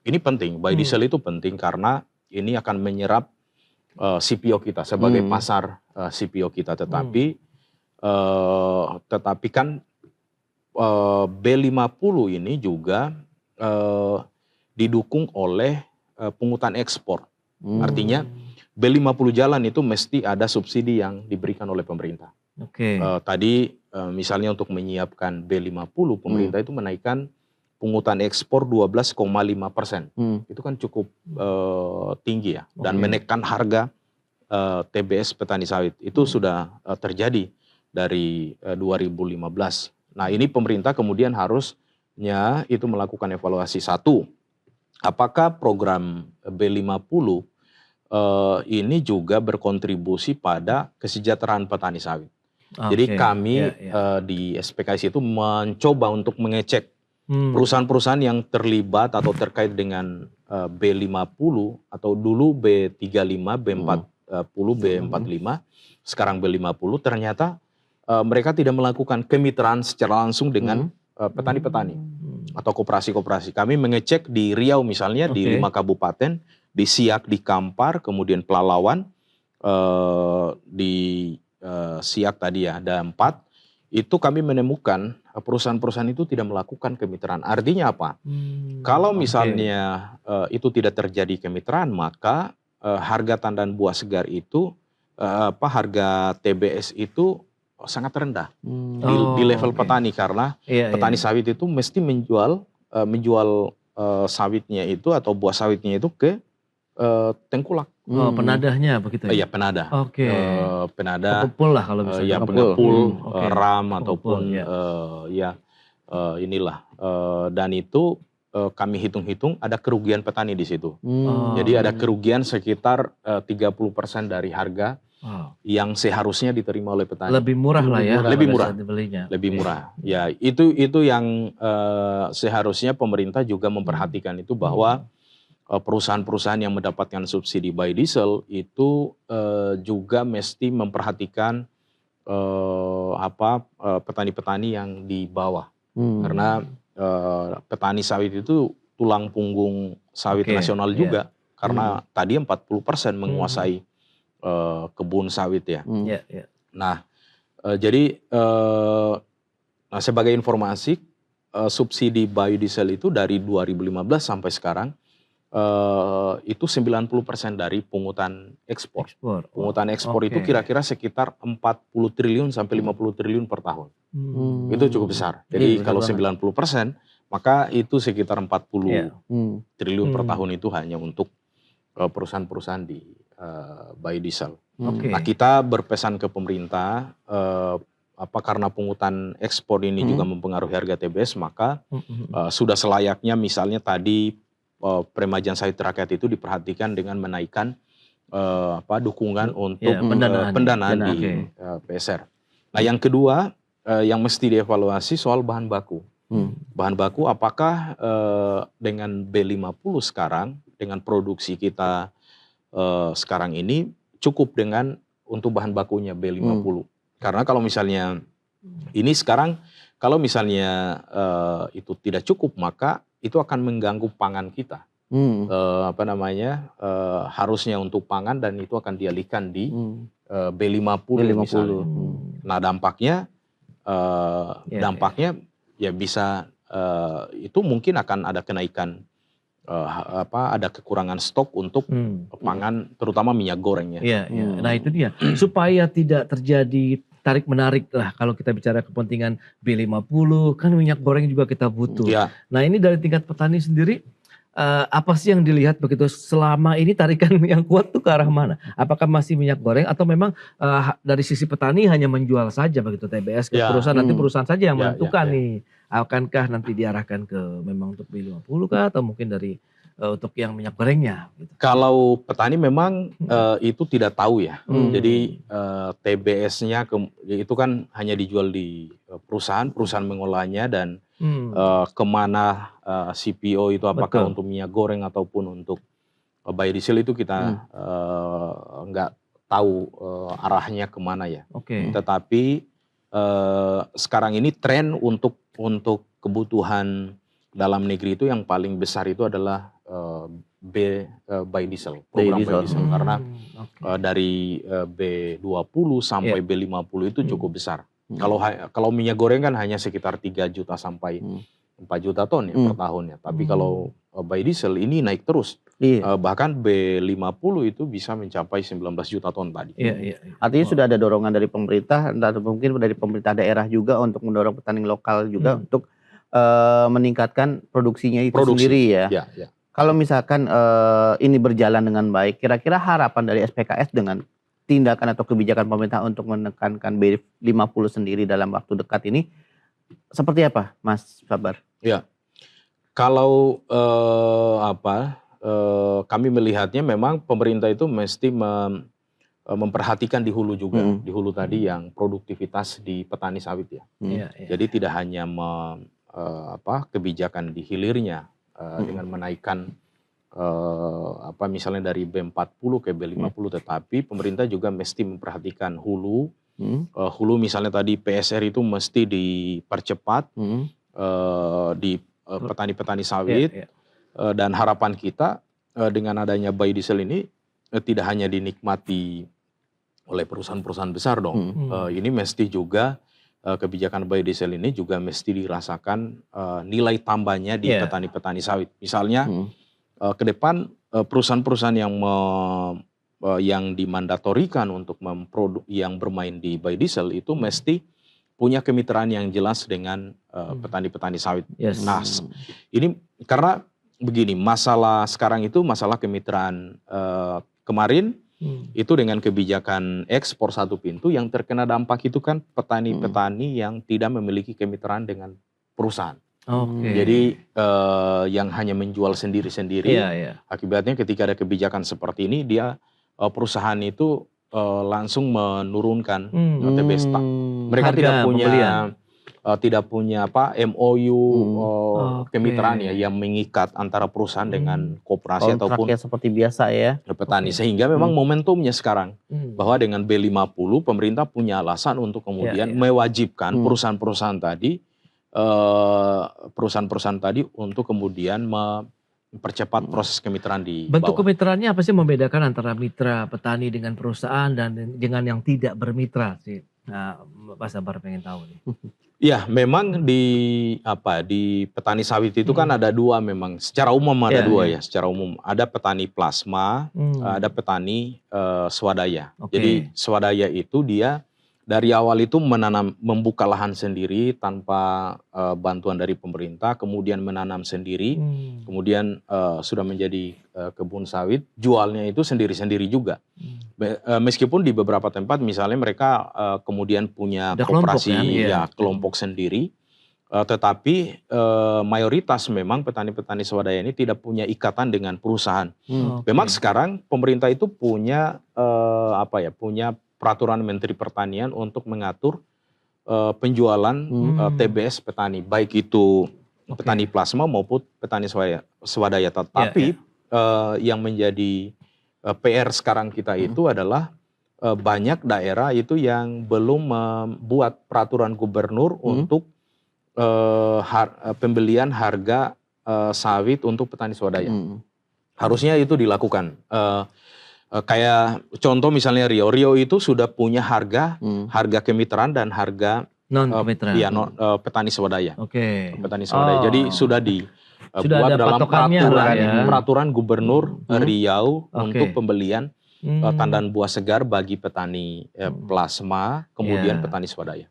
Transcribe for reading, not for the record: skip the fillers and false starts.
ini penting, biodiesel itu penting karena ini akan menyerap CPO kita sebagai pasar CPO kita, tetapi kan B50 ini juga didukung oleh pungutan ekspor. Artinya B50 jalan itu mesti ada subsidi yang diberikan oleh pemerintah. Tadi misalnya untuk menyiapkan B50, pemerintah itu menaikkan pungutan ekspor 12,5%. Itu kan cukup tinggi ya, dan menekan harga TBS petani sawit. Itu sudah terjadi dari 2015. Nah, ini pemerintah kemudian harusnya itu melakukan evaluasi. Satu, apakah program B50 ini juga berkontribusi pada kesejahteraan petani sawit. Jadi kami di SPKS itu mencoba untuk mengecek perusahaan-perusahaan yang terlibat atau terkait dengan B50 atau dulu B35, B40, B45, sekarang B50, ternyata mereka tidak melakukan kemitraan secara langsung dengan petani-petani atau koperasi-koperasi. Kami mengecek di Riau misalnya, di 5 kabupaten, di Siak, di Kampar, kemudian Pelalawan, di Siak tadi ya, ada 4. Itu kami menemukan perusahaan-perusahaan itu tidak melakukan kemitraan. Artinya apa? Kalau misalnya itu tidak terjadi kemitraan, maka harga tandan buah segar itu, harga TBS itu sangat rendah di level petani, karena petani sawit itu mesti menjual sawitnya itu atau buah sawitnya itu ke tengkulak. Penadahnya begitu ya? Iya, penadah. Penadah. Pengepul lah kalau bisa. Ya, pengepul, ram ataupun inilah. Dan itu kami hitung-hitung ada kerugian petani di situ. Jadi ada kerugian sekitar 30% dari harga yang seharusnya diterima oleh petani. Lebih murah lah ya. Lebih murah. Lebih murah. Ya, itu yang seharusnya pemerintah juga memperhatikan itu, bahwa perusahaan-perusahaan yang mendapatkan subsidi biodiesel itu juga mesti memperhatikan petani-petani yang di bawah. Karena petani sawit itu tulang punggung sawit nasional juga. Karena tadi 40% menguasai kebun sawit ya. Nah, jadi sebagai informasi, subsidi biodiesel itu dari 2015 sampai sekarang itu 90% dari pungutan ekspor. Pungutan ekspor itu kira-kira sekitar 40 triliun sampai 50 triliun per tahun. Itu cukup besar. Jadi kalau 90%, maka itu sekitar 40 triliun per tahun itu hanya untuk perusahaan-perusahaan di biodiesel. Nah, kita berpesan ke pemerintah, karena pungutan ekspor ini juga mempengaruhi harga TBS, maka sudah selayaknya misalnya tadi peremajaan sawit rakyat itu diperhatikan dengan menaikkan dukungan untuk pendanaan di PSR. Nah, yang kedua yang mesti dievaluasi soal bahan baku. Bahan baku, apakah dengan B50 sekarang, dengan produksi kita sekarang ini cukup dengan untuk bahan bakunya B50. Karena kalau misalnya ini sekarang, kalau misalnya itu tidak cukup, maka itu akan mengganggu pangan kita. Harusnya untuk pangan, dan itu akan dialihkan di B50 misalnya. Nah, dampaknya ya bisa itu mungkin akan ada kenaikan, ada kekurangan stok untuk pangan, terutama minyak goreng ya. Nah, itu dia. Supaya tidak terjadi tarik menarik lah kalau kita bicara kepentingan B50, kan minyak goreng juga kita butuh. Nah, ini dari tingkat petani sendiri, apa sih yang dilihat begitu selama ini, tarikan yang kuat tuh ke arah mana? Apakah masih minyak goreng, atau memang dari sisi petani hanya menjual saja begitu TBS ke perusahaan, nanti perusahaan saja yang menentukan nih, akankah nanti diarahkan ke memang untuk B50 kah, atau mungkin dari untuk yang minyak gorengnya gitu? Kalau petani memang itu tidak tahu ya. Jadi TBS-nya itu kan hanya dijual di perusahaan mengolahnya, dan kemana CPO itu, apakah untuk minyak goreng ataupun untuk biodiesel, itu kita nggak tahu arahnya kemana ya. Tetapi sekarang ini tren untuk kebutuhan dalam negeri itu yang paling besar itu adalah biodiesel, program biodiesel, karena dari B20 sampai B50 itu cukup besar. Kalau minyak goreng kan hanya sekitar 3 juta sampai 4 juta ton ya per tahunnya. Tapi kalau biodiesel ini naik terus. Bahkan B50 itu bisa mencapai 19 juta ton tadi. Artinya sudah ada dorongan dari pemerintah, atau mungkin dari pemerintah daerah juga untuk mendorong petani lokal juga untuk meningkatkan produksinya itu sendiri ya. Kalau misalkan ini berjalan dengan baik, kira-kira harapan dari SPKS dengan tindakan atau kebijakan pemerintah untuk menekankan B50 sendiri dalam waktu dekat ini seperti apa, Mas Sabar? Ya, kalau kami melihatnya memang pemerintah itu mesti memperhatikan di hulu juga, di hulu tadi yang produktivitas di petani sawit ya. Jadi tidak hanya kebijakan di hilirnya dengan menaikkan misalnya dari B40 ke B50, tetapi pemerintah juga mesti memperhatikan hulu. Hulu misalnya tadi PSR itu mesti dipercepat di petani-petani sawit. Dan harapan kita dengan adanya biodiesel ini tidak hanya dinikmati oleh perusahaan-perusahaan besar dong. Ini mesti juga kebijakan biodiesel ini juga mesti dirasakan nilai tambahnya di petani-petani sawit. Misalnya ke depan perusahaan-perusahaan yang dimandatorikan untuk yang bermain di biodiesel itu mesti punya kemitraan yang jelas dengan petani-petani sawit. Nah, ini karena begini, masalah sekarang itu masalah kemitraan. Kemarin itu dengan kebijakan ekspor satu pintu yang terkena dampak itu kan petani-petani yang tidak memiliki kemitraan dengan perusahaan. Jadi yang hanya menjual sendiri-sendiri. Akibatnya ketika ada kebijakan seperti ini, perusahaan itu langsung menurunkan TBS. Mereka tidak punya MOU kemitraan yang mengikat antara perusahaan dengan koperasi ataupun seperti biasa ya petani. Sehingga memang momentumnya sekarang bahwa dengan B50 pemerintah punya alasan untuk kemudian mewajibkan perusahaan-perusahaan tadi untuk kemudian mempercepat proses kemitraan di Bentuk bawah. kemitraannya apa sih membedakan antara mitra petani dengan perusahaan dan dengan yang tidak bermitra sih? Nah, Pak Sabar pengen tahu nih. Ya, memang di petani sawit itu kan ada dua, memang secara umum ada dua ya. Secara umum ada petani plasma, ada petani swadaya. Jadi swadaya itu dia dari awal itu membuka lahan sendiri tanpa bantuan dari pemerintah, kemudian menanam sendiri, kemudian sudah menjadi kebun sawit, jualnya itu sendiri-sendiri juga. Meskipun di beberapa tempat misalnya mereka kemudian punya koperasi kelompok sendiri, tetapi mayoritas memang petani-petani swadaya ini tidak punya ikatan dengan perusahaan. Memang sekarang pemerintah itu punya punya peraturan Menteri Pertanian untuk mengatur penjualan TBS petani, baik itu petani plasma maupun petani swadaya. Tetapi yang menjadi PR sekarang kita itu adalah banyak daerah itu yang belum membuat peraturan gubernur untuk pembelian harga sawit untuk petani swadaya. Harusnya itu dilakukan. Kayak contoh misalnya Rio itu sudah punya harga kemitraan dan harga non kemitraan. Petani swadaya. Petani swadaya. Jadi sudah dibuat dalam peraturan gubernur Riau untuk pembelian tandan buah segar bagi petani plasma, kemudian petani swadaya.